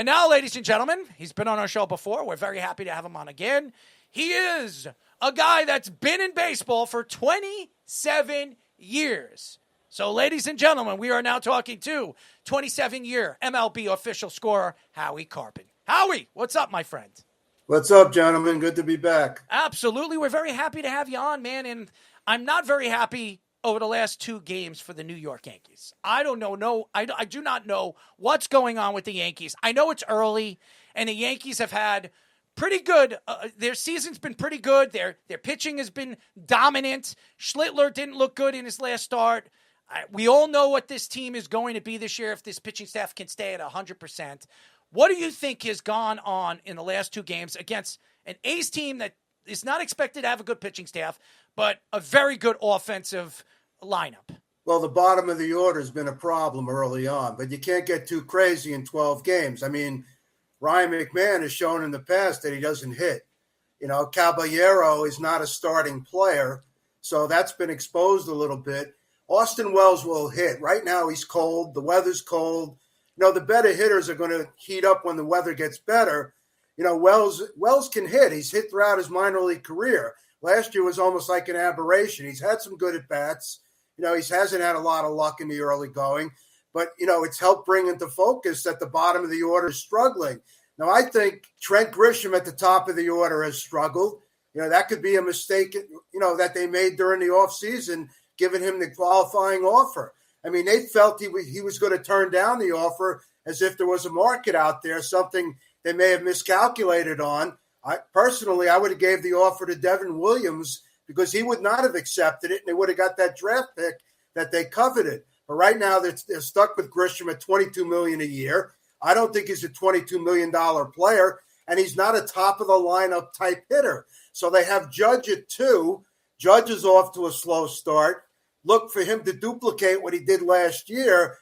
And now, ladies and gentlemen, he's been on our show before. We're very happy to have him on again. He is a guy that's been in baseball for 27 years. So, ladies and gentlemen, we are now talking to 27-year MLB official scorer, Howie Karpin. Howie, what's up, my friend? What's up, gentlemen? Good to be back. Absolutely. We're very happy to have you on, man. And I'm not very happy over the last two games for the New York Yankees. I don't know. I do not know what's going on with the Yankees. I know it's early, and the Yankees have had pretty good. Their season's been pretty good. Their pitching has been dominant. Schlittler didn't look good in his last start. We all know what this team is going to be this year if this pitching staff can stay at 100%. What do you think has gone on in the last two games against an A's team that is not expected to have a good pitching staff, but a very good offensive lineup? Well, the bottom of the order has been a problem early on, but you can't get too crazy in 12 games. I mean, Ryan McMahon has shown in the past that he doesn't hit. You know, Caballero is not a starting player, so that's been exposed a little bit. Austin Wells will hit. Right now he's cold. The weather's cold. You know, the better hitters are going to heat up when the weather gets better. You know, Wells can hit. He's hit throughout his minor league career. Last year was almost like an aberration. He's had some good at-bats. You know, he hasn't had a lot of luck in the early going. But, you know, it's helped bring into focus that the bottom of the order is struggling. Now, I think Trent Grisham at the top of the order has struggled. You know, that could be a mistake, you know, that they made during the offseason, giving him the qualifying offer. I mean, they felt he was going to turn down the offer as if there was a market out there, something they may have miscalculated on. I would have gave the offer to Devin Williams because he would not have accepted it, and they would have got that draft pick that they coveted. But right now, they're stuck with Grisham at $22 million a year. I don't think he's a $22 million player, and he's not a top-of-the-lineup type hitter. So they have Judge at 2. Judge is off to a slow start. Look for him to duplicate what he did last year.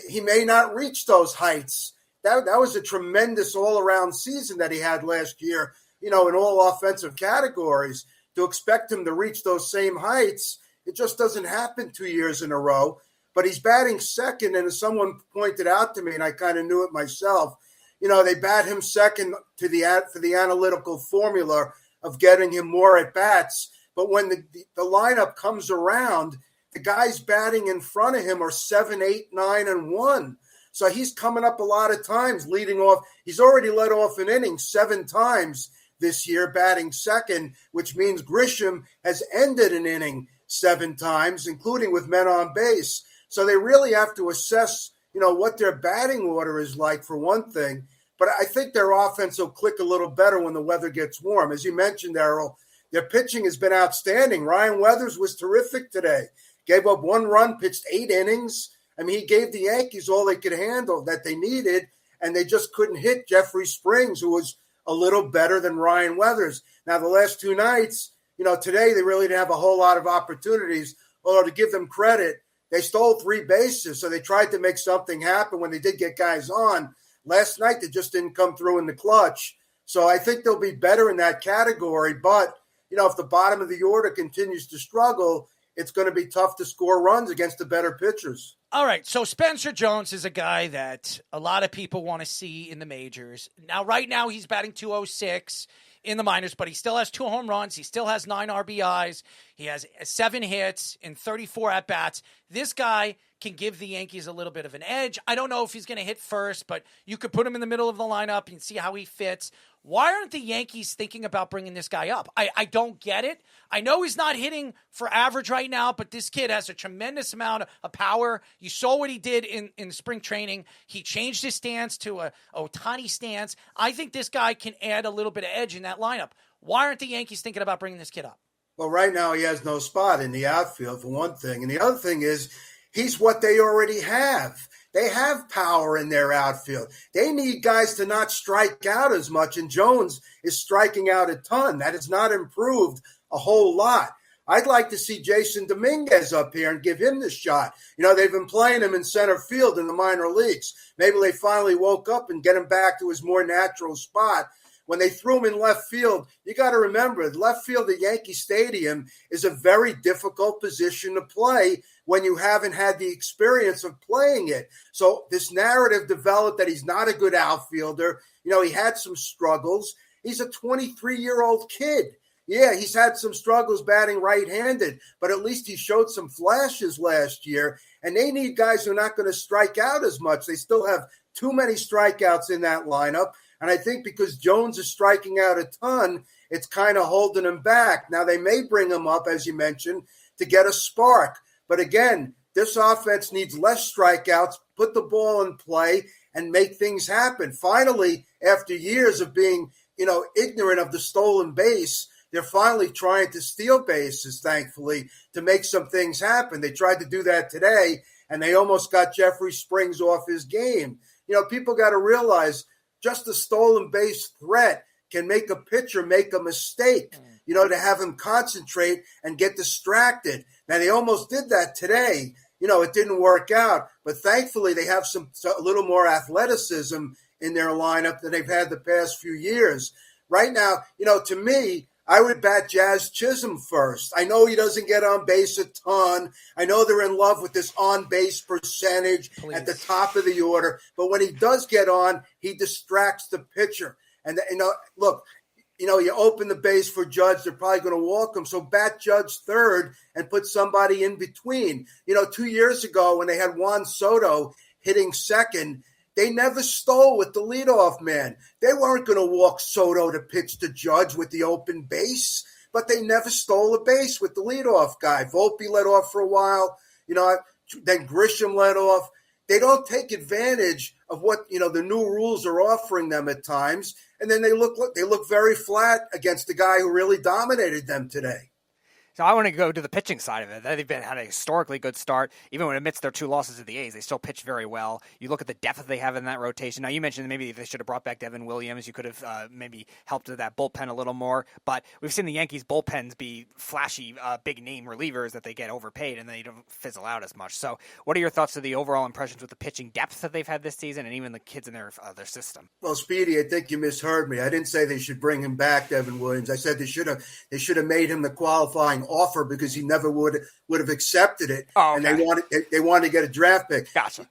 He may not reach those heights. That was a tremendous all-around season that he had last year, you know, in all offensive categories. To expect him to reach those same heights, it just doesn't happen 2 years in a row. But he's batting second, and as someone pointed out to me, and I kind of knew it myself, you know, they bat him second for the analytical formula of getting him more at-bats. But when the lineup comes around, the guys batting in front of him are 7, 8, 9, and 1. So he's coming up a lot of times, leading off. He's already led off an inning 7 times this year, batting second, which means Grisham has ended an inning 7 times, including with men on base. So they really have to assess, you know, what their batting order is like for one thing. But I think their offense will click a little better when the weather gets warm. As you mentioned, Errol, their pitching has been outstanding. Ryan Weathers was terrific today. Gave up 1 run, pitched 8 innings. I mean, he gave the Yankees all they could handle that they needed, and they just couldn't hit Jeffrey Springs, who was a little better than Ryan Weathers. Now, the last 2 nights, you know, today they really didn't have a whole lot of opportunities, although to give them credit, they stole 3 bases, so they tried to make something happen when they did get guys on. Last night, they just didn't come through in the clutch. So I think they'll be better in that category, but, you know, if the bottom of the order continues to struggle, it's going to be tough to score runs against the better pitchers. All right, so Spencer Jones is a guy that a lot of people want to see in the majors. Now, right now, he's batting .206 in the minors, but he still has 2 home runs. He still has 9 RBIs. He has 7 hits in 34 at-bats. This guy can give the Yankees a little bit of an edge. I don't know if he's going to hit first, but you could put him in the middle of the lineup and see how he fits. Why aren't the Yankees thinking about bringing this guy up? I don't get it. I know he's not hitting for average right now, but this kid has a tremendous amount of power. You saw what he did in spring training. He changed his stance to a Ohtani stance. I think this guy can add a little bit of edge in that lineup. Why aren't the Yankees thinking about bringing this kid up? Well, right now he has no spot in the outfield, for one thing. And the other thing is he's what they already have. They have power in their outfield. They need guys to not strike out as much, and Jones is striking out a ton. That has not improved a whole lot. I'd like to see Jason Dominguez up here and give him the shot. You know, they've been playing him in center field in the minor leagues. Maybe they finally woke up and get him back to his more natural spot when they threw him in left field, you got to remember, left field at Yankee Stadium is a very difficult position to play when you haven't had the experience of playing it. So this narrative developed that he's not a good outfielder. He had some struggles. He's a 23-year-old kid. Yeah, he's had some struggles batting right-handed, but at least he showed some flashes last year. And they need guys who are not going to strike out as much. They still have too many strikeouts in that lineup. And I think because Jones is striking out a ton, it's kind of holding him back. Now, they may bring him up, as you mentioned, to get a spark. But again, this offense needs less strikeouts, put the ball in play, and make things happen. Finally, after years of being, ignorant of the stolen base, they're finally trying to steal bases, thankfully, to make some things happen. They tried to do that today, and they almost got Jeffrey Springs off his game. People got to realize just a stolen base threat can make a pitcher make a mistake, to have him concentrate and get distracted. Now, they almost did that today. It didn't work out, but thankfully they have a little more athleticism in their lineup than they've had the past few years. Right now, to me, I would bat Jazz Chisholm first. I know he doesn't get on base a ton. I know they're in love with this on-base percentage at the top of the order. But when he does get on, he distracts the pitcher. And, look, you open the base for Judge, they're probably going to walk him. So bat Judge third and put somebody in between. 2 years ago when they had Juan Soto hitting second, they never stole with the leadoff man. They weren't going to walk Soto to pitch to Judge with the open base, but they never stole a base with the leadoff guy. Volpe led off for a while, then Grisham led off. They don't take advantage of what, the new rules are offering them at times, and then they look very flat against the guy who really dominated them today. So I want to go to the pitching side of it. They've had a historically good start. Even when amidst their 2 losses to the A's, they still pitch very well. You look at the depth that they have in that rotation. Now, you mentioned maybe if they should have brought back Devin Williams, you could have maybe helped with that bullpen a little more. But we've seen the Yankees' bullpens be flashy, big-name relievers that they get overpaid and they don't fizzle out as much. So what are your thoughts of the overall impressions with the pitching depth that they've had this season and even the kids in their system? Well, Speedy, I think you misheard me. I didn't say they should bring him back, Devin Williams. I said they should have made him the qualifying offer because he never would have accepted it. Oh, okay. And they wanted to get a draft pick. Gotcha.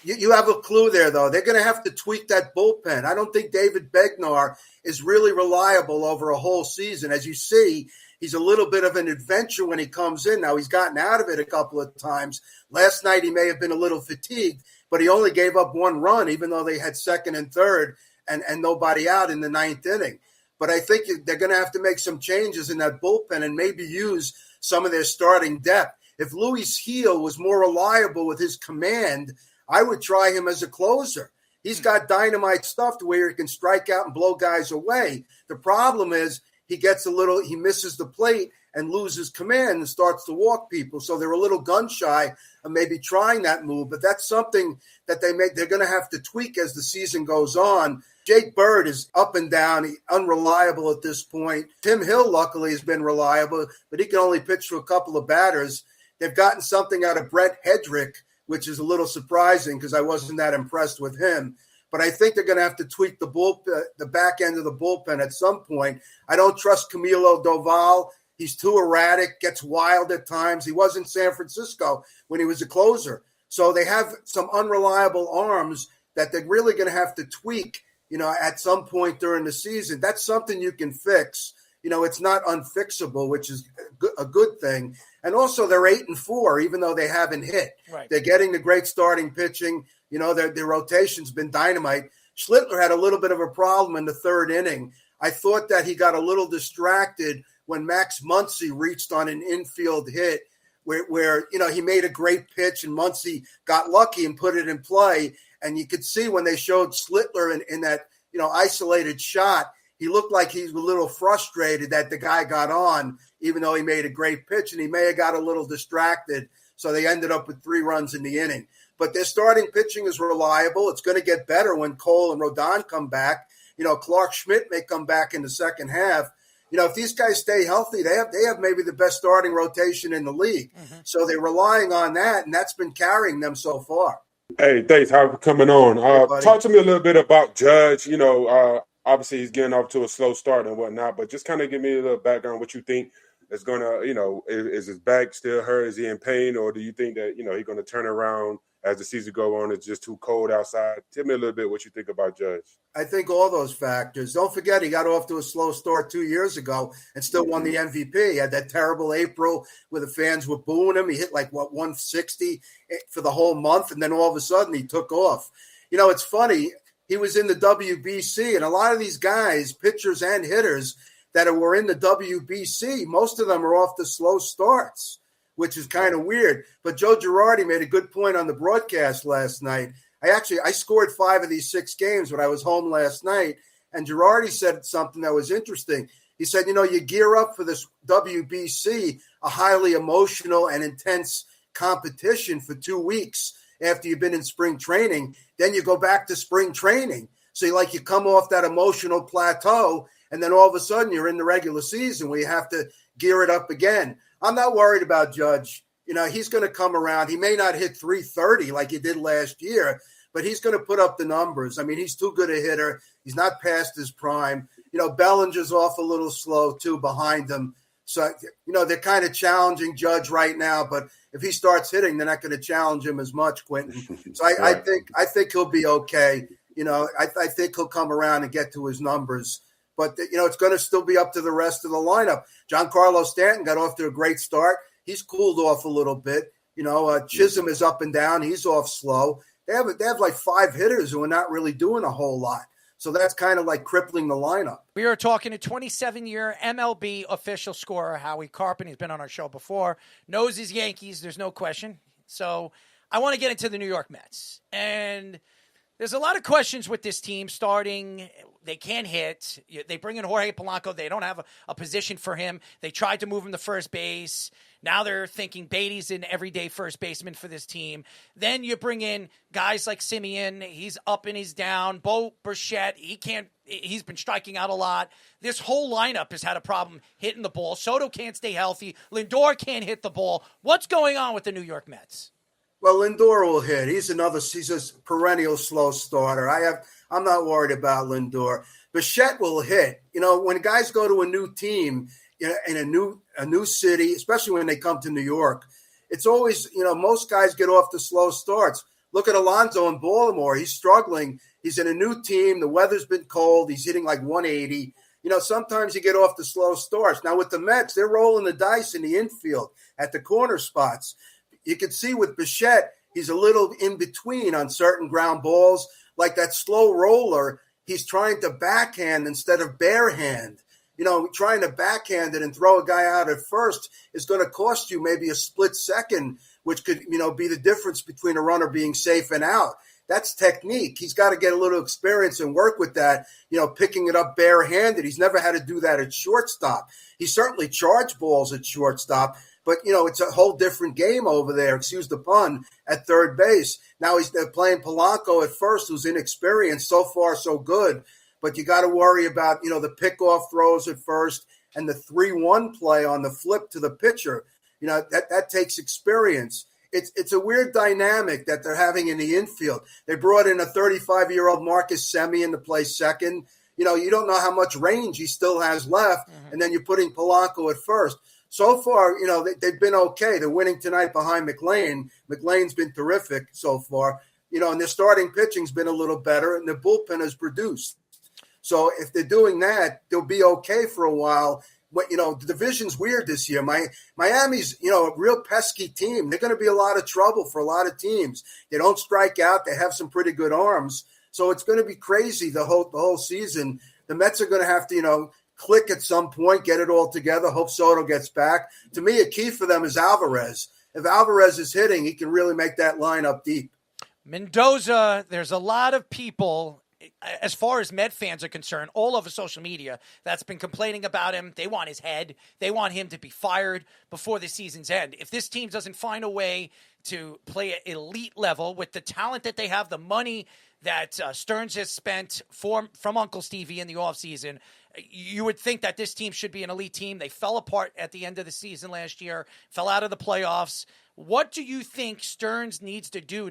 You have a clue there, though. They're going to have to tweak that bullpen. I don't think David Bednar is really reliable over a whole season. As you see, he's a little bit of an adventure when he comes in. Now, he's gotten out of it a couple of times. Last night, he may have been a little fatigued, but he only gave up 1 run, even though they had second and third and nobody out in the 9th inning. But I think they're going to have to make some changes in that bullpen and maybe use some of their starting depth. If Luis Gil was more reliable with his command, I would try him as a closer. He's got dynamite stuff to where he can strike out and blow guys away. The problem is he misses the plate and loses command and starts to walk people. So they're a little gun shy of maybe trying that move. But that's something that they're going to have to tweak as the season goes on. Jake Bird is up and down, unreliable at this point. Tim Hill, luckily, has been reliable, but he can only pitch to a couple of batters. They've gotten something out of Brett Hedrick, which is a little surprising because I wasn't that impressed with him. But I think they're going to have to tweak the back end of the bullpen at some point. I don't trust Camilo Doval. He's too erratic, gets wild at times. He was in San Francisco when he was a closer. So they have some unreliable arms that they're really going to have to tweak, at some point during the season. That's something you can fix. It's not unfixable, which is a good thing. And also they're 8-4, even though they haven't hit. Right. They're getting the great starting pitching. Their rotation's been dynamite. Schlittler had a little bit of a problem in the 3rd inning. I thought that he got a little distracted when Max Muncy reached on an infield hit where he made a great pitch and Muncy got lucky and put it in play. And you could see when they showed Schlittler in that, isolated shot, he looked like he was a little frustrated that the guy got on, even though he made a great pitch, and he may have got a little distracted. So they ended up with 3 runs in the inning. But their starting pitching is reliable. It's going to get better when Cole and Rodon come back. Clark Schmidt may come back in the second half. If these guys stay healthy, they have maybe the best starting rotation in the league. Mm-hmm. So they're relying on that, and that's been carrying them so far. Hey, thanks, Howie, for coming on. Talk to me a little bit about Judge. obviously he's getting off to a slow start and whatnot, but just kind of give me a little background what you think is going to, is his back still hurt? Is he in pain? Or do you think that, he's going to turn around as the season go on? It's just too cold outside. Tell me a little bit what you think about Judge. I think all those factors. Don't forget, he got off to a slow start 2 years ago and still won the MVP. He had that terrible April where the fans were booing him. He hit 160 for the whole month, and then all of a sudden he took off. It's funny. He was in the WBC, and a lot of these guys, pitchers and hitters that were in the WBC, most of them are off to slow starts, which is kind of weird. But Joe Girardi made a good point on the broadcast last night. I scored 5 of these 6 games when I was home last night, and Girardi said something that was interesting. He said, you gear up for this WBC, a highly emotional and intense competition for 2 weeks after you've been in spring training. Then you go back to spring training. So you come off that emotional plateau, and then all of a sudden you're in the regular season where you have to gear it up again. I'm not worried about Judge. He's going to come around. He may not hit 330 like he did last year, but he's going to put up the numbers. I mean, he's too good a hitter. He's not past his prime. Bellinger's off a little slow, too, behind him. So, they're kind of challenging Judge right now, but if he starts hitting, they're not going to challenge him as much, Quinton. So I think he'll be okay. I think he'll come around and get to his numbers. But, it's going to still be up to the rest of the lineup. Giancarlo Stanton got off to a great start. He's cooled off a little bit. Chisholm is up and down. He's off slow. They have 5 hitters who are not really doing a whole lot. So that's kind of crippling the lineup. We are talking to 27-year MLB official scorer Howie Karpin. He's been on our show before. Knows his Yankees, there's no question. So I want to get into the New York Mets. And there's a lot of questions with this team starting. They can't hit. They bring in Jorge Polanco. They don't have a position for him. They tried to move him to first base. Now they're thinking Beatty's an everyday first baseman for this team. Then you bring in guys like Simeon. He's up and he's down. Bo Bichette, he's been striking out a lot. This whole lineup has had a problem hitting the ball. Soto can't stay healthy. Lindor can't hit the ball. What's going on with the New York Mets? Well, Lindor will hit. He's a perennial slow starter. I'm not worried about Lindor. Bichette will hit. When guys go to a new team, in a new city, especially when they come to New York, it's always, most guys get off to slow starts. Look at Alonso in Baltimore. He's struggling. He's in a new team. The weather's been cold. He's hitting 180. Sometimes you get off to slow starts. Now with the Mets, they're rolling the dice in the infield at the corner spots. You can see with Bichette, he's a little in between on certain ground balls. Like that slow roller, he's trying to backhand instead of barehand. Trying to backhand it and throw a guy out at first is going to cost you maybe a split second, which could, be the difference between a runner being safe and out. That's technique. He's got to get a little experience and work with that, picking it up barehanded. He's never had to do that at shortstop. He certainly charged balls at shortstop, but, it's a whole different game over there, excuse the pun, at third base. Now they're playing Polanco at first, who's inexperienced. So far, so good. But you got to worry about, the pickoff throws at first and the 3-1 play on the flip to the pitcher. That takes experience. It's a weird dynamic that they're having in the infield. They brought in a 35-year-old Marcus Semien to play second. You don't know how much range he still has left, and then you're putting Polanco at first. So far, they've been okay. They're winning tonight behind McLean. McLean's been terrific so far. And their starting pitching's been a little better, and their bullpen has produced. So if they're doing that, they'll be okay for a while. But, the division's weird this year. Miami's, a real pesky team. They're going to be a lot of trouble for a lot of teams. They don't strike out. They have some pretty good arms. So it's going to be crazy the whole season. The Mets are going to have to, click at some point, get it all together, hope Soto gets back. To me, a key for them is Alvarez. If Alvarez is hitting, he can really make that lineup deep. Mendoza, there's a lot of people, as far as Met fans are concerned, all over social media that's been complaining about him. They want his head. They want him to be fired before the season's end. If this team doesn't find a way to play at elite level with the talent that they have, the money that Stearns has spent from Uncle Stevie in the offseason, you would think that this team should be an elite team. They fell apart at the end of the season last year, fell out of the playoffs. What do you think Stearns needs to do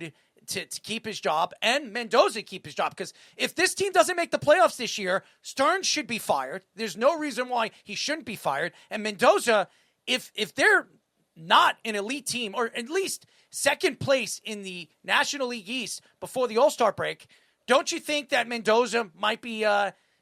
to keep his job and Mendoza to keep his job. Because if this team doesn't make the playoffs this year, Stearns should be fired. There's no reason why he shouldn't be fired. And Mendoza, if they're not an elite team, or at least second place in the National League East before the All-Star break, don't you think that Mendoza might be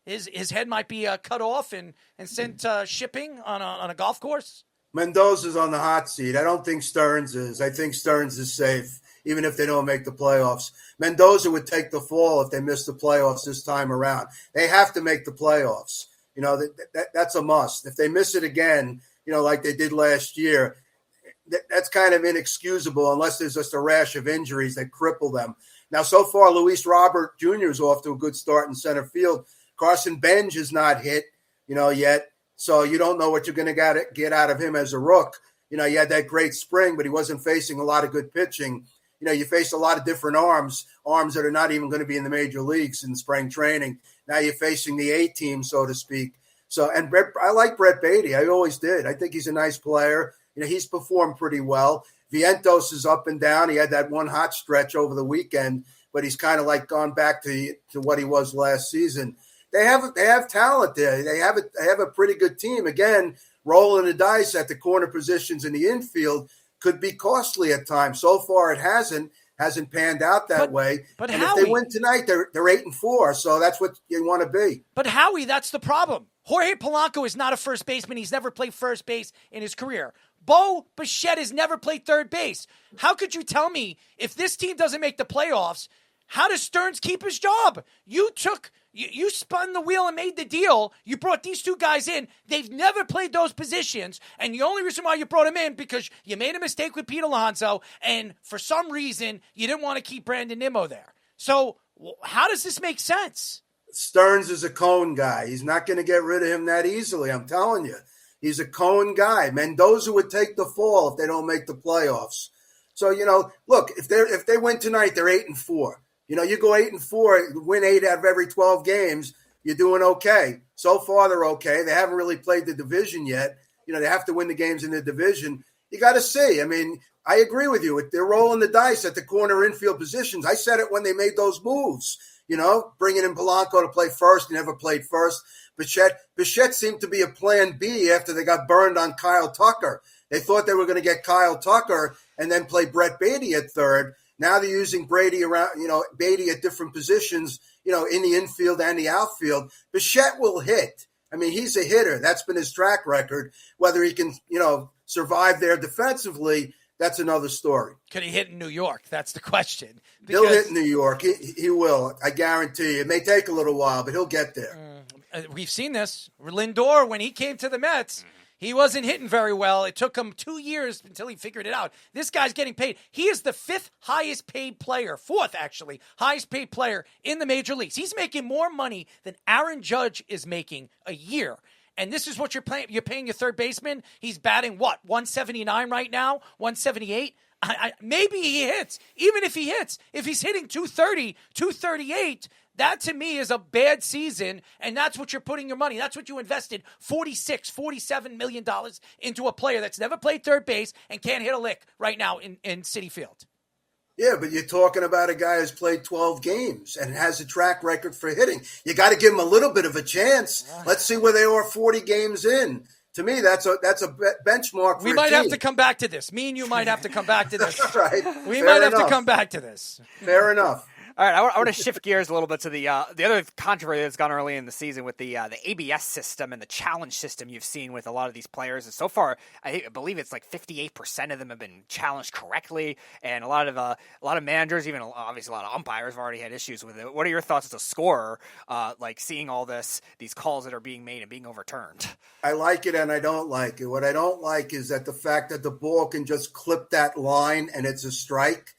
his head might be cut off and sent shipping on a golf course? Mendoza's on the hot seat. I don't think Stearns is. I think Stearns is safe, even if they don't make the playoffs. Mendoza would take the fall if they miss the playoffs this time around. They have to make the playoffs. You know, that's a must. If they miss it again, you know, like they did last year, that's kind of inexcusable unless there's just a rash of injuries that cripple them. Now, so far, Luis Robert Jr. is off to a good start in center field. Carson Bench is not hit, you know, yet. So you don't know what you're going to get out of him as a rook. You know, he had that great spring, but he wasn't facing a lot of good pitching. You know, you face a lot of different arms that are not even going to be in the major leagues in spring training. Now you're facing the A team, so to speak. So, and I like Brett Beatty. I always did. I think he's a nice player. You know, he's performed pretty well. Vientos is up and down. He had that one hot stretch over the weekend, but he's kind of like gone back to what he was last season. They have talent there. They have a pretty good team. Again, rolling the dice at the corner positions in the infield could be costly at times. So far, it hasn't panned out that way. But and Howie, if they win tonight, they're 8-4. So that's what you want to be. But Howie, that's the problem. Jorge Polanco is not a first baseman. He's never played first base in his career. Bo Bichette has never played third base. How could you tell me if this team doesn't make the playoffs, how does Stearns keep his job? You spun the wheel and made the deal. You brought these two guys in. They've never played those positions. And the only reason why you brought them in because you made a mistake with Pete Alonso. And for some reason, you didn't want to keep Brandon Nimmo there. So how does this make sense? Stearns is a cone guy. He's not going to get rid of him that easily. I'm telling you. He's a cone guy. Mendoza would take the fall if they don't make the playoffs. So, you know, look, if they win tonight, they're 8-4. You know, you go 8-4, win 8 out of every 12 games, you're doing okay. So far, they're okay. They haven't really played the division yet. You know, they have to win the games in the division. You got to see. I mean, I agree with you. They're rolling the dice at the corner infield positions. I said it when they made those moves. You know, bringing in Polanco to play first. He never played first. Bichette seemed to be a plan B after they got burned on Kyle Tucker. They thought they were going to get Kyle Tucker and then play Brett Beatty at third. Now they're using Beatty at different positions, you know, in the infield and the outfield. Bichette will hit. I mean, he's a hitter. That's been his track record. Whether he can, you know, survive there defensively, that's another story. Could he hit in New York? That's the question. He'll hit in New York. He will. I guarantee you. It may take a little while, but he'll get there. We've seen this. Lindor, when he came to the Mets, he wasn't hitting very well. It took him 2 years until he figured it out. This guy's getting paid. He is the fourth highest paid player in the major leagues. He's making more money than Aaron Judge is making a year. And this is what you're paying. You're paying your third baseman. He's batting, 179 right now, 178. Maybe he hits. Even if he hits, if he's hitting 230, 238, that to me is a bad season, and that's what you're putting your money. That's what you invested $47 million into a player that's never played third base and can't hit a lick right now in Citi Field. Yeah, but you're talking about a guy who's played 12 games and has a track record for hitting. You got to give him a little bit of a chance. Let's see where they are 40 games in. To me, that's a benchmark for We might have to come back to this. Me and you might have to come back to this. Right. We might have to come back to this. Fair enough. All right, I want to shift gears a little bit to the other controversy that's gone early in the season with the ABS system and the challenge system you've seen with a lot of these players. And so far, I believe it's like 58% of them have been challenged correctly, and a lot of managers, even obviously a lot of umpires, have already had issues with it. What are your thoughts as a scorer, like seeing all these calls that are being made and being overturned? I like it and I don't like it. What I don't like is that the fact that the ball can just clip that line and it's a strike.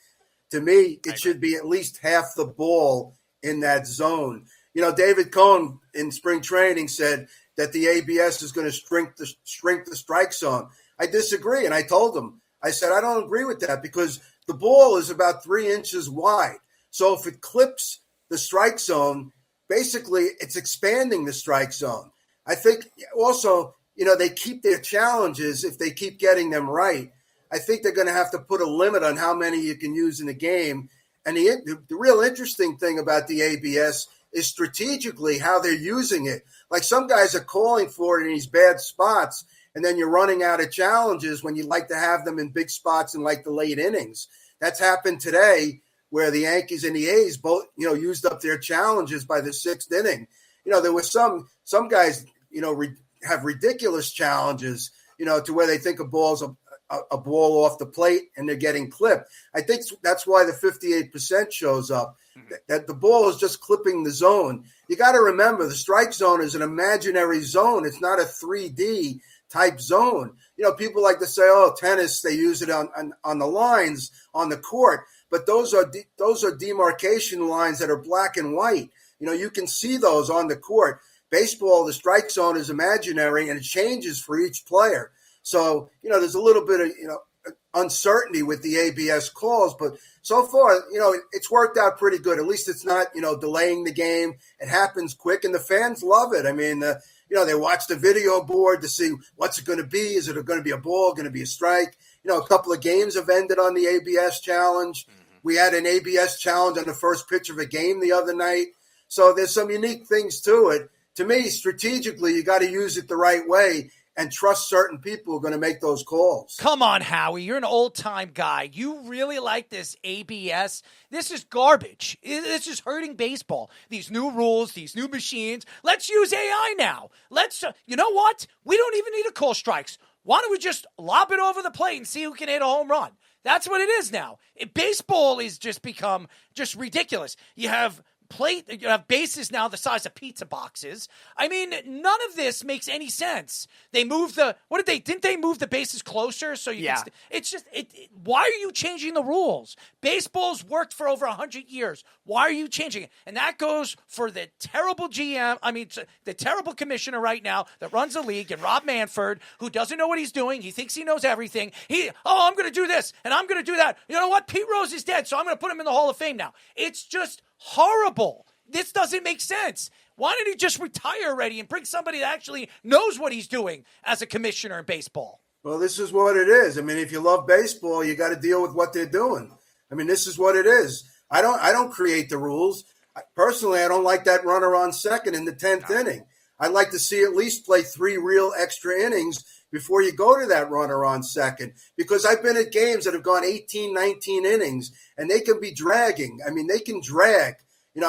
To me, it should be at least half the ball in that zone. You know, David Cohn in spring training said that the ABS is going to shrink the strike zone. I disagree, and I told him. I said, I don't agree with that because the ball is about 3 inches wide. So if it clips the strike zone, basically it's expanding the strike zone. I think also, you know, they keep their challenges if they keep getting them right. I think they're going to have to put a limit on how many you can use in a game And the real interesting thing about the ABS is strategically how they're using it. Like some guys are calling for it in these bad spots, and then you're running out of challenges when you like to have them in big spots in like the late innings. That's happened today where the Yankees and the A's both, used up their challenges by the sixth inning. There was some guys, have ridiculous challenges, to where they think a ball's a ball off the plate and they're getting clipped. I think that's why the 58% shows up, that the ball is just clipping the zone. You got to remember the strike zone is an imaginary zone. It's not a 3D type zone. People like to say, oh, tennis, they use it on the lines on the court, but those are demarcation lines that are black and white. You can see those on the court. Baseball, the strike zone is imaginary and it changes for each player. So, there's a little bit of, uncertainty with the ABS calls, but so far, it's worked out pretty good. At least it's not, delaying the game. It happens quick and the fans love it. I mean, they watch the video board to see what's it going to be. Is it going to be a ball, going to be a strike? A couple of games have ended on the ABS challenge. We had an ABS challenge on the first pitch of a game the other night. So there's some unique things to it. To me, strategically, you got to use it the right way and trust certain people who are going to make those calls. Come on, Howie. You're an old-time guy. You really like this ABS? This is garbage. This is hurting baseball. These new rules, these new machines. Let's use AI now. You know what? We don't even need to call strikes. Why don't we just lob it over the plate and see who can hit a home run? That's what it is now. Baseball is just become just ridiculous. You have bases now the size of pizza boxes. I mean, none of this makes any sense. They moved didn't they move the bases closer? So why are you changing the rules? Baseball's worked for over 100 years. Why are you changing it? And that goes for the terrible the terrible commissioner right now that runs the league, and Rob Manfred, who doesn't know what he's doing. He thinks he knows everything. I'm going to do this and I'm going to do that. You know what? Pete Rose is dead, so I'm going to put him in the Hall of Fame now. It's just horrible. This doesn't make sense. Why don't he just retire already and bring somebody that actually knows what he's doing as a commissioner in baseball? Well, this is what it is. I mean, if you love baseball, you got to deal with what they're doing. I mean, this is what it is. I don't create the rules. Personally, I don't like that runner on second in the 10th inning. I'd like to see at least play 3 real extra innings before you go to that runner on second, because I've been at games that have gone 18, 19 innings, and they can be dragging. I mean, they can drag,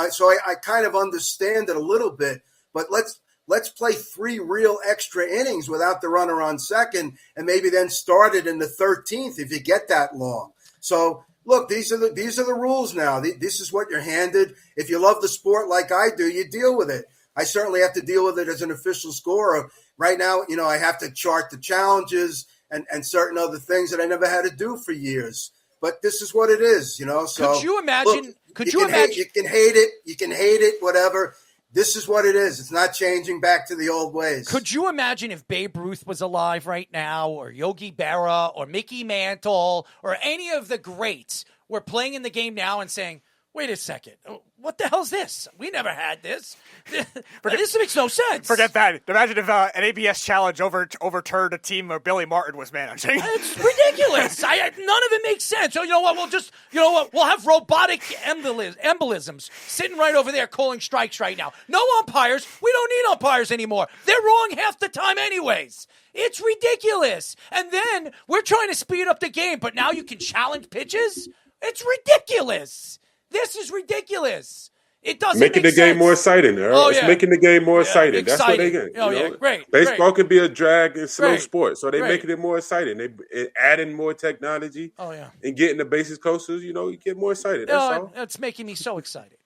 so I kind of understand it a little bit, but let's play 3 real extra innings without the runner on second, and maybe then start it in the 13th if you get that long. So look, these are the rules now. This is what you're handed. If you love the sport like I do, you deal with it. I certainly have to deal with it as an official scorer. Right now, I have to chart the challenges and certain other things that I never had to do for years. But this is what it is, So could you imagine? You can hate it, whatever. This is what it is. It's not changing back to the old ways. Could you imagine if Babe Ruth was alive right now, or Yogi Berra, or Mickey Mantle, or any of the greats were playing in the game now and saying, wait a second, what the hell's this? We never had this. This makes no sense. Forget that. Imagine if an ABS challenge overturned a team where Billy Martin was managing. It's ridiculous. None of it makes sense. So you know what? We'll have robotic embolisms sitting right over there calling strikes right now. No umpires. We don't need umpires anymore. They're wrong half the time anyways. It's ridiculous. And then we're trying to speed up the game, but now you can challenge pitches? It's ridiculous. This is ridiculous. It doesn't making make the game sense. more exciting. It's making the game more exciting. That's what they get. Great. Baseball could be a drag and slow sport, so they're Great. making it more exciting. They adding more technology. And getting the bases closer. You get more excited. That's all. It's making me so excited.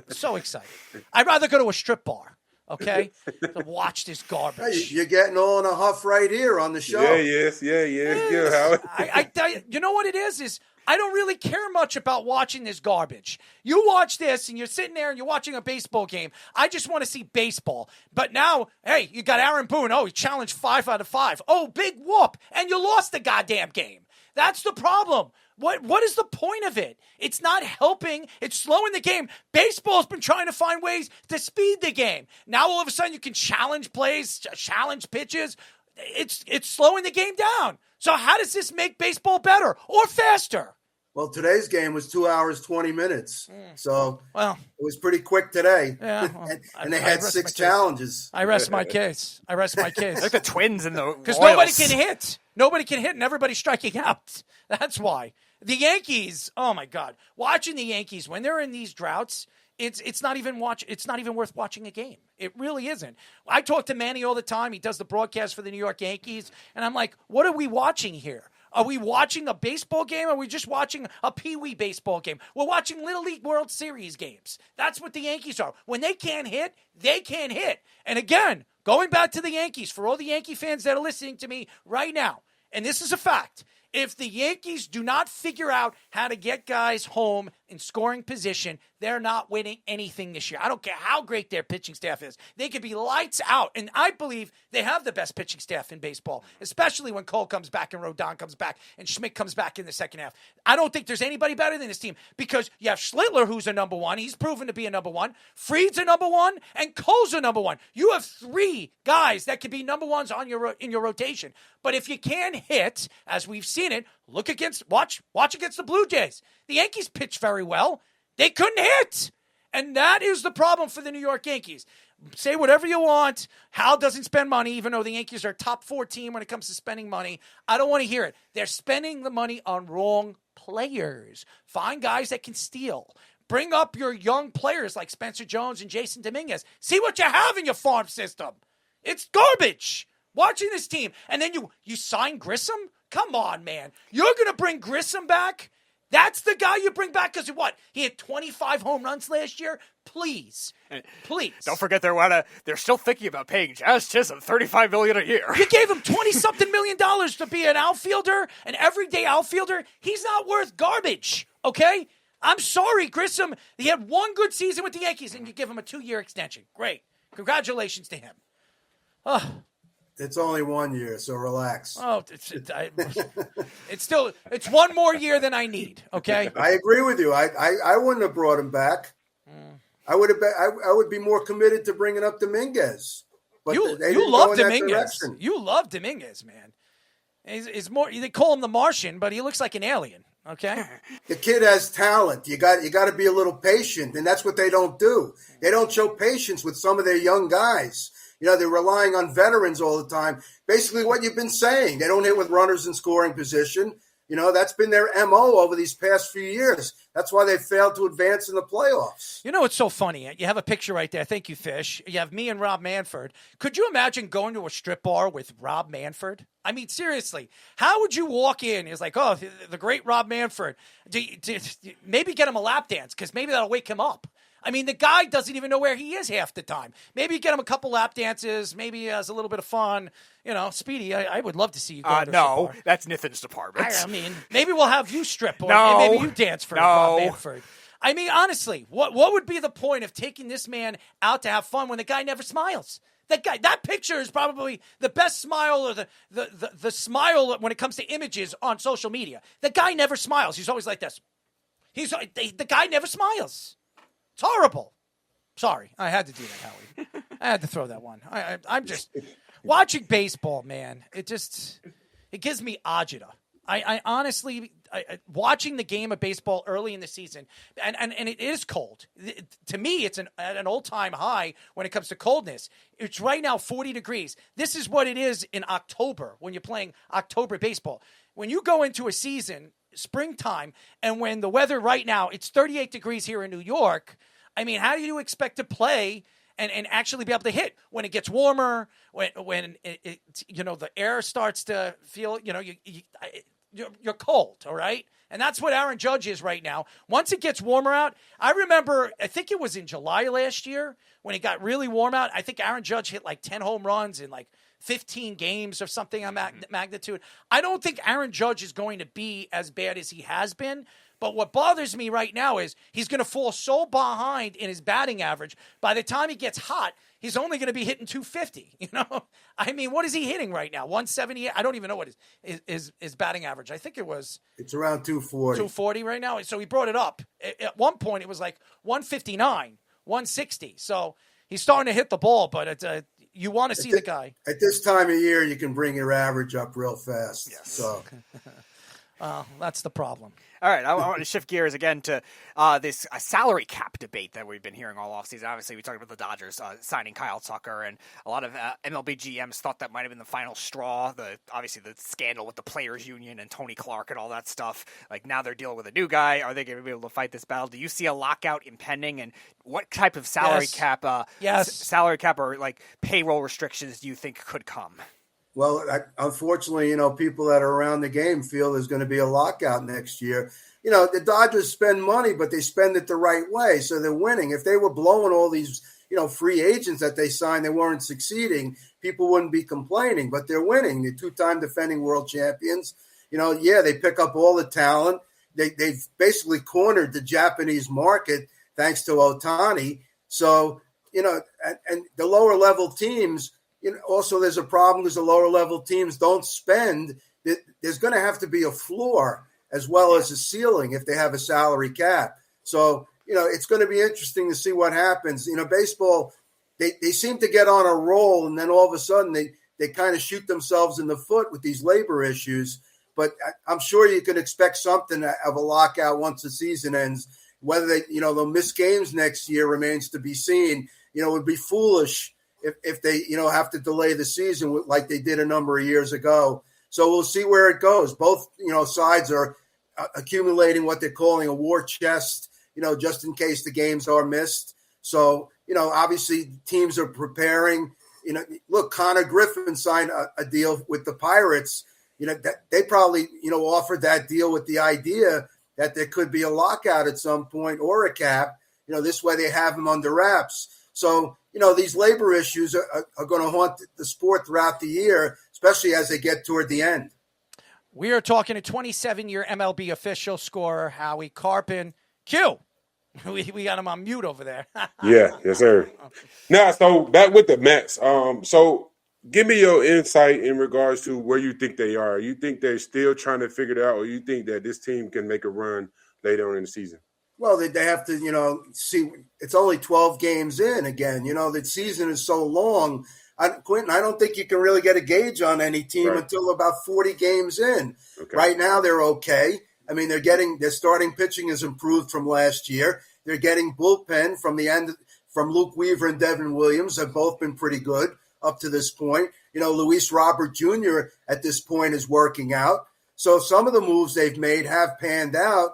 So excited. I'd rather go to a strip bar. Okay, to watch this garbage. You're getting all in a huff right here on the show. Yes. Good, Howard. You know what it is I don't really care much about watching this garbage. You watch this and you're sitting there and you're watching a baseball game. I just want to see baseball. But now, hey, you got Aaron Boone. Oh, he challenged 5 out of 5. Oh, big whoop. And you lost the goddamn game. That's the problem. What is the point of it? It's not helping. It's slowing the game. Baseball's been trying to find ways to speed the game. Now all of a sudden you can challenge plays, challenge pitches. It's slowing the game down. So how does this make baseball better or faster? Well, today's game was 2 hours, 20 minutes. So it was pretty quick today. Yeah, well, and they had 6 challenges. I rest my case. Like the Twins in the because nobody can hit. Nobody can hit, and everybody's striking out. That's why. The Yankees, oh my God. Watching the Yankees when they're in these droughts, it's not even worth watching a game. It really isn't. I talk to Manny all the time. He does the broadcast for the New York Yankees, and I'm like, what are we watching here? Are we watching a baseball game? Or are we just watching a Pee-wee baseball game? We're watching Little League World Series games. That's what the Yankees are. When they can't hit, they can't hit. And again, going back to the Yankees, for all the Yankee fans that are listening to me right now, and this is a fact, if the Yankees do not figure out how to get guys home in scoring position, they're not winning anything this year. I don't care how great their pitching staff is. They could be lights out. And I believe they have the best pitching staff in baseball, especially when Cole comes back and Rodon comes back and Schmidt comes back in the second half. I don't think there's anybody better than this team because you have Schlittler, who's a number one. He's proven to be a number one. Fried's a number one, and Cole's a number one. You have 3 guys that could be number ones on in your rotation. But if you can't hit, as we've seen it, watch against the Blue Jays. The Yankees pitch very well. They couldn't hit. And that is the problem for the New York Yankees. Say whatever you want. Hal doesn't spend money, even though the Yankees are a top 4 team when it comes to spending money. I don't want to hear it. They're spending the money on wrong players. Find guys that can steal. Bring up your young players like Spencer Jones and Jason Dominguez. See what you have in your farm system. It's garbage. Watching this team. And then you sign Grissom? Come on, man. You're going to bring Grissom back? That's the guy you bring back because what? He had 25 home runs last year? Please. Don't forget they're still thinking about paying Jazz Chisholm $35 million a year. You gave him $20-something million to be an outfielder, an everyday outfielder. He's not worth garbage, okay? I'm sorry, Grissom. He had 1 good season with the Yankees, and you give him a 2-year extension. Great. Congratulations to him. It's only 1 year, so relax. Oh, it's 1 more year than I need. Okay. I agree with you. I wouldn't have brought him back. I would be more committed to bringing up Dominguez. But you love Dominguez. You love Dominguez, man. He's more. They call him the Martian, but he looks like an alien. Okay. The kid has talent. You got to be a little patient, and that's what they don't do. They don't show patience with some of their young guys. They're relying on veterans all the time. Basically what you've been saying. They don't hit with runners in scoring position. That's been their MO over these past few years. That's why they failed to advance in the playoffs. It's so funny. You have a picture right there. Thank you, Fish. You have me and Rob Manfred. Could you imagine going to a strip bar with Rob Manfred? I mean, seriously, how would you walk in? It's like, oh, the great Rob Manfred. Maybe get him a lap dance because maybe that'll wake him up. I mean, the guy doesn't even know where he is half the time. Maybe get him a couple lap dances. Maybe he has a little bit of fun. Speedy, I would love to see you go to no, that's Nathan's department. I mean, maybe we'll have you strip on. No. And maybe you dance for Rob Manfred. I mean, honestly, what would be the point of taking this man out to have fun when the guy never smiles? That picture is probably the best smile or the smile when it comes to images on social media. The guy never smiles. He's always like this. The guy never smiles. It's horrible. Sorry, I had to do that, Howie. I had to throw that one. I'm just watching baseball, man. It gives me agita. I honestly, watching the game of baseball early in the season, and it is cold. To me, it's at an all-time high when it comes to coldness. It's right now 40 degrees. This is what it is in October when you're playing October baseball. When you go into a season, springtime, and when the weather right now, it's 38 degrees here in New York, I mean, how do you expect to play and actually be able to hit when it gets warmer, when the air starts to feel, you're cold, all right? And that's what Aaron Judge is right now. Once it gets warmer out, I remember, I think it was in July last year when it got really warm out. I think Aaron Judge hit like 10 home runs in like 15 games or something on magnitude. I don't think Aaron Judge is going to be as bad as he has been. But what bothers me right now is he's going to fall so behind in his batting average. By the time he gets hot, he's only going to be hitting 250. I mean, what is he hitting right now? 178? I don't even know what his batting average. I think it's around 240. 240 right now. So he brought it up. At one point, it was like 159, 160. So he's starting to hit the ball, but you want to see the guy. At this time of year, you can bring your average up real fast. Yes. So. That's the problem. All right, I want to shift gears again to this salary cap debate that we've been hearing all offseason. Obviously, we talked about the Dodgers signing Kyle Tucker, and a lot of MLB GMs thought that might have been the final straw. Obviously, the scandal with the Players Union and Tony Clark and all that stuff. Like, now they're dealing with a new guy. Are they going to be able to fight this battle? Do you see a lockout impending? And what type of salary cap salary cap or, like, payroll restrictions do you think could come? Well, unfortunately, people that are around the game feel there's going to be a lockout next year. The Dodgers spend money, but they spend it the right way, so they're winning. If they were blowing all these, free agents that they signed, they weren't succeeding, people wouldn't be complaining, but they're winning. They're two-time defending world champions. They pick up all the talent. They've basically cornered the Japanese market thanks to Ohtani. So, and the lower-level teams – also, there's a problem because the lower level teams don't spend. There's going to have to be a floor as well as a ceiling if they have a salary cap. So, it's going to be interesting to see what happens. Baseball, they seem to get on a roll, and then all of a sudden they kind of shoot themselves in the foot with these labor issues. But I'm sure you can expect something of a lockout once the season ends. Whether they'll miss games next year remains to be seen. It would be foolish if they, have to delay the season like they did a number of years ago. So we'll see where it goes. Both, sides are accumulating what they're calling a war chest, just in case the games are missed. So, obviously teams are preparing. Look, Connor Griffin signed a deal with the Pirates. They probably, offered that deal with the idea that there could be a lockout at some point or a cap. This way they have them under wraps. So, these labor issues are going to haunt the sport throughout the year, especially as they get toward the end. We are talking a 27-year MLB official scorer, Howie Karpin. Q, we got him on mute over there. Yeah, yes, sir. Now, so back with the Mets. So give me your insight in regards to where you think they are. You think they're still trying to figure it out, or you think that this team can make a run later on in the season? Well, they have to, see. It's only 12 games in again. The season is so long. Quinton, I don't think you can really get a gauge on any team until about 40 games in. Okay. Right now, they're okay. I mean, their starting pitching has improved from last year. They're getting bullpen from Luke Weaver and Devin Williams have both been pretty good up to this point. Luis Robert Jr. at this point is working out. So some of the moves they've made have panned out.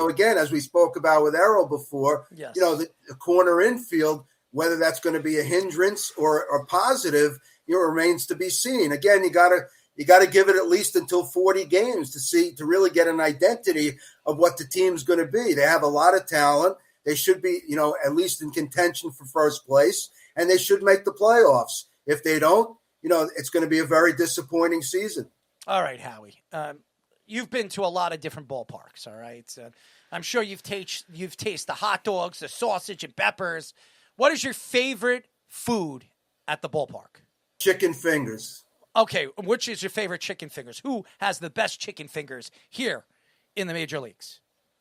Again, as we spoke about with Errol before, yes. The corner infield, whether that's going to be a hindrance or positive, remains to be seen. Again, you got to give it at least until 40 games to really get an identity of what the team's going to be. They have a lot of talent. They should be, at least in contention for first place, and they should make the playoffs. If they don't, it's going to be a very disappointing season. All right, Howie. You've been to a lot of different ballparks, all right? I'm sure you've tasted the hot dogs, the sausage and peppers. What is your favorite food at the ballpark? Chicken fingers. Okay, which is your favorite chicken fingers? Who has the best chicken fingers here in the major leagues?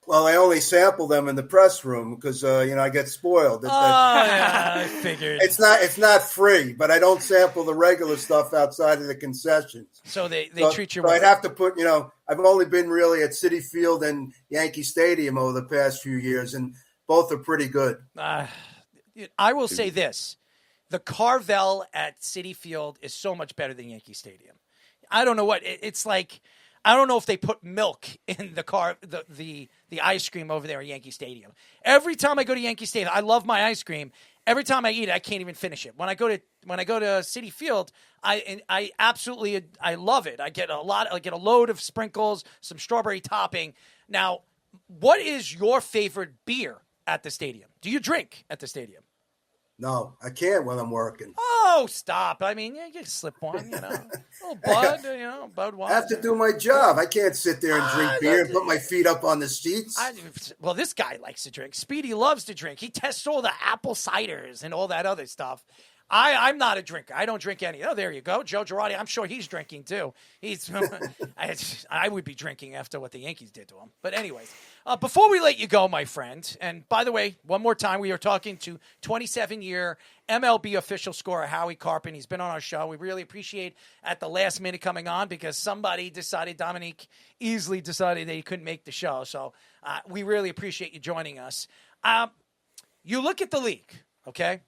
Well, I only sample them in the press room because I get spoiled. Yeah, I figured. It's not free, but I don't sample the regular stuff outside of the concessions. So they treat you. So I'd have to put. I've only been really at Citi Field and Yankee Stadium over the past few years, and both are pretty good. I will say this: the Carvel at Citi Field is so much better than Yankee Stadium. I don't know what it's like. I don't know if they put milk in the ice cream over there at Yankee Stadium. Every time I go to Yankee Stadium, I love my ice cream. Every time I eat it, I can't even finish it. When I go to Citi Field, I absolutely love it. I get a load of sprinkles, some strawberry topping. Now, what is your favorite beer at the stadium? Do you drink at the stadium? No, I can't when I'm working. Oh, stop. I mean, you can slip one, a little Bud, Budweiser. I have to do my job. I can't sit there and drink beer and put my feet up on the seats. Well, this guy likes to drink. Speedy loves to drink. He tests all the apple ciders and all that other stuff. I'm not a drinker. I don't drink any. Oh, there you go. Joe Girardi, I'm sure he's drinking too. I would be drinking after what the Yankees did to him. But anyways, before we let you go, my friend, and by the way, one more time, we are talking to 27-year MLB official scorer Howie Karpin. He's been on our show. We really appreciate at the last minute coming on because somebody decided, Dominique easily decided that he couldn't make the show. So we really appreciate you joining us. You look at the league, okay?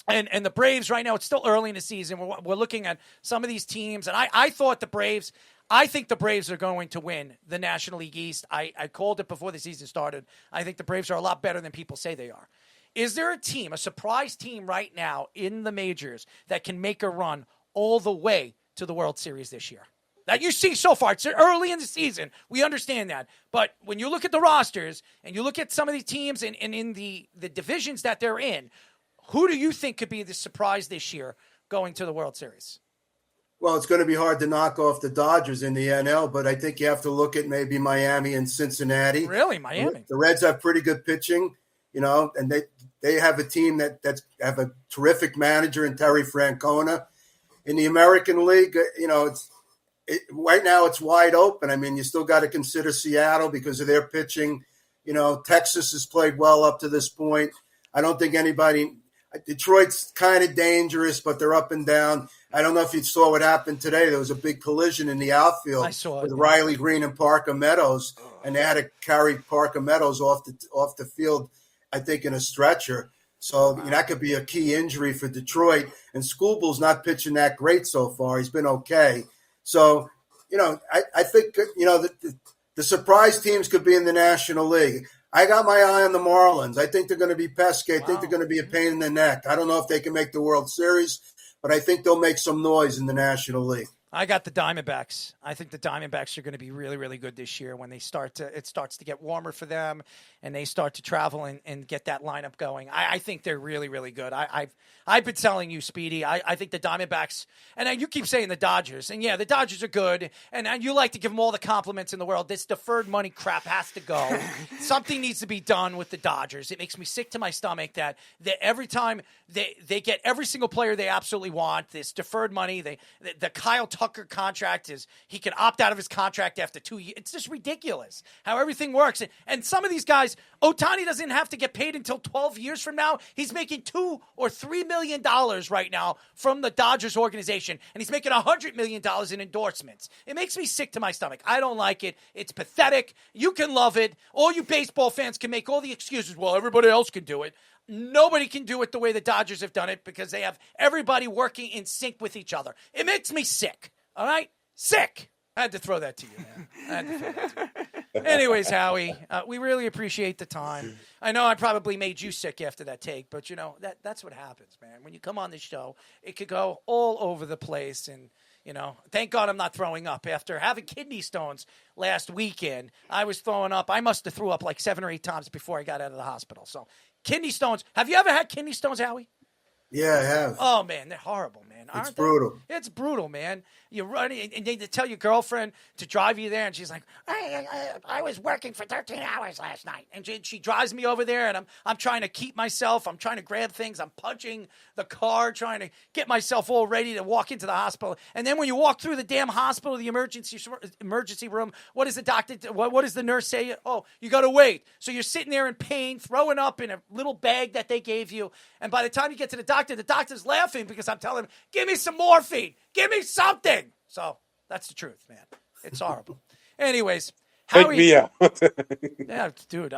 And the Braves right now, it's still early in the season. We're looking at some of these teams, and I think the Braves are going to win the National League East. I called it before the season started. I think the Braves are a lot better than people say they are. Is there a team, a surprise team right now in the majors that can make a run all the way to the World Series this year? That you see so far. It's early in the season. We understand that. But when you look at the rosters and you look at some of these teams and in the divisions that they're in, who do you think could be the surprise this year going to the World Series? Well, it's going to be hard to knock off the Dodgers in the NL, but I think you have to look at maybe Miami and Cincinnati. Really, Miami? The Reds have pretty good pitching, and they have a team that's have a terrific manager in Terry Francona. In the American League, right now it's wide open. I mean, you still got to consider Seattle because of their pitching. Texas has played well up to this point. I don't think anybody – Detroit's kind of dangerous, but they're up and down. I don't know if you saw what happened today. There was a big collision in the outfield with Riley Green and Parker Meadows, and they had to carry Parker Meadows off the field, I think, in a stretcher. So that could be a key injury for Detroit. And Schoolball's not pitching that great so far. He's been okay. So, I think, the surprise teams could be in the National League. I got my eye on the Marlins. I think they're going to be pesky. I think they're going to be a pain in the neck. I don't know if they can make the World Series, but I think they'll make some noise in the National League. I got the Diamondbacks. I think the Diamondbacks are going to be really, really good this year when it starts to get warmer for them and they start to travel and get that lineup going. I think they're really, really good. I've been telling you, Speedy, I think the Diamondbacks, and you keep saying the Dodgers, and yeah, the Dodgers are good, and you like to give them all the compliments in the world. This deferred money crap has to go. Something needs to be done with the Dodgers. It makes me sick to my stomach that every time they get every single player they absolutely want, this deferred money, the Kyle Tucker contract he can opt out of his contract after 2 years. It's just ridiculous how everything works. And some of these guys, Ohtani doesn't have to get paid until 12 years from now. He's making $2 or $3 million right now from the Dodgers organization, and he's making $100 million in endorsements. It makes me sick to my stomach. I don't like it. It's pathetic. You can love it. All you baseball fans can make all the excuses. Well, everybody else can do it. Nobody can do it the way the Dodgers have done it because they have everybody working in sync with each other. It makes me sick. All right? Sick. I had to throw that to you, man. Anyways, Howie, we really appreciate the time. I know I probably made you sick after that take, but, that's what happens, man. When you come on this show, it could go all over the place. And, thank God I'm not throwing up. After having kidney stones last weekend, I was throwing up. I must have threw up like 7 or 8 times before I got out of the hospital. So, kidney stones. Have you ever had kidney stones, Howie? Yeah, I have. Oh, man, they're horrible, man. It's brutal. It's brutal, man. You're running, and they tell your girlfriend to drive you there, and she's like, I was working for 13 hours last night. And she drives me over there, and I'm trying to keep myself. I'm trying to grab things. I'm punching the car, trying to get myself all ready to walk into the hospital. And then when you walk through the damn hospital, the emergency room, what does the doctor, what does the nurse say? Oh, you got to wait. So you're sitting there in pain, throwing up in a little bag that they gave you. And by the time you get to the doctor's laughing because I'm telling him, give me some morphine. Give me something. So that's the truth, man. It's horrible. Anyways, Take me out. Yeah, dude.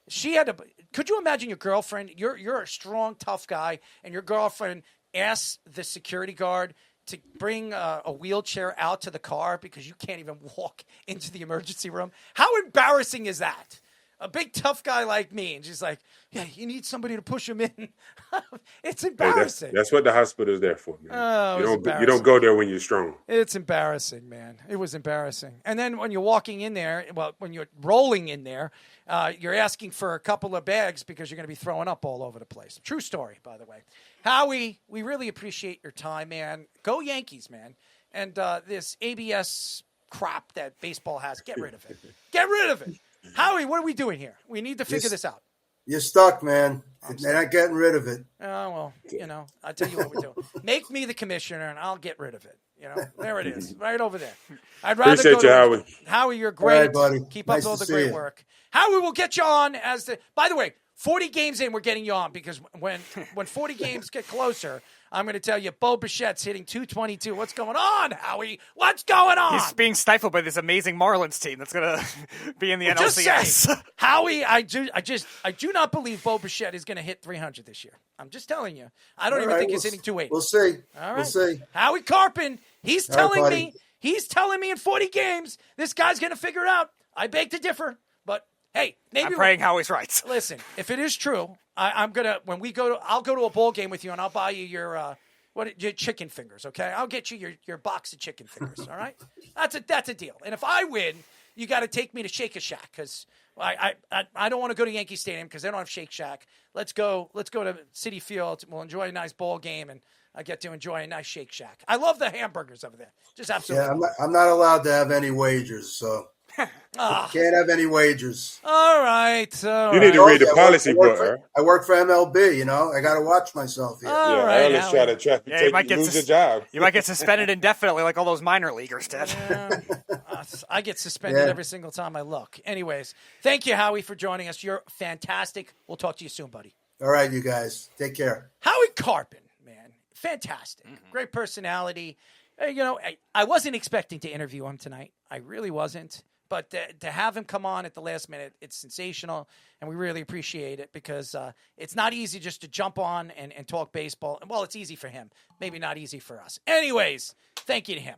She had to. Could you imagine your girlfriend? You're a strong, tough guy, and your girlfriend asks the security guard to bring a wheelchair out to the car because you can't even walk into the emergency room. How embarrassing is that? A big tough guy like me, and she's like, "Yeah, you need somebody to push him in." It's embarrassing. Hey, that's what the hospital is there for, man. Oh, you don't go there when you're strong. It's embarrassing, man. It was embarrassing. And then when you're walking in there, when you're rolling in there, you're asking for a couple of bags because you're going to be throwing up all over the place. True story, by the way. Howie, we really appreciate your time, man. Go Yankees, man. And this ABS crap that baseball has, get rid of it. Get rid of it. Howie, what are we doing here? We need to figure this out. You're stuck, man. They're not getting rid of it. Oh, well, I'll tell you what we're doing. Make me the commissioner, and I'll get rid of it. There it is, right over there. I'd rather Appreciate go you, to Howie. Howie, you're great. All right, buddy. Keep Nice up all to the see great you. work. Howie, will get you on by the way, 40 games in, we're getting you on because when 40 games get closer, I'm going to tell you, Bo Bichette's hitting 222. What's going on, Howie? What's going on? He's being stifled by this amazing Marlins team that's going to be in the Just NLCS. saying, Howie, I do not believe Bo Bichette is going to hit 300 this year. I'm just telling you. I don't even think he's hitting 280. We'll see. All right. We'll see. Howie Karpin, he's All right, telling buddy. me in 40 games this guy's going to figure it out. I beg to differ, but hey, maybe I'm praying Howie's right. Listen, if it is true, I'm gonna I'll go to a bowl game with you and I'll buy you your chicken fingers. Okay, I'll get you your box of chicken fingers. All right, that's a deal. And if I win, you got to take me to Shake a Shack because I don't want to go to Yankee Stadium because they don't have Shake Shack. Let's go to Citi Field. We'll enjoy a nice bowl game and I get to enjoy a nice Shake Shack. I love the hamburgers over there. Just absolutely. Yeah, I'm not allowed to have any wagers, so can't have any wagers. All right. You need to read the policy book. I work for MLB. I got to watch myself here. All right, Errol is trying to trap you. Yeah, You lose your job. You might get suspended indefinitely like all those minor leaguers did. I get suspended every single time I look. Anyways, thank you, Howie, for joining us. You're fantastic. We'll talk to you soon, buddy. All right, you guys. Take care. Howie Karpin, man. Fantastic. Great personality. I wasn't expecting to interview him tonight. I really wasn't. But to have him come on at the last minute, it's sensational, and we really appreciate it because it's not easy just to jump on and talk baseball. Well, it's easy for him. Maybe not easy for us. Anyways, thank you to him.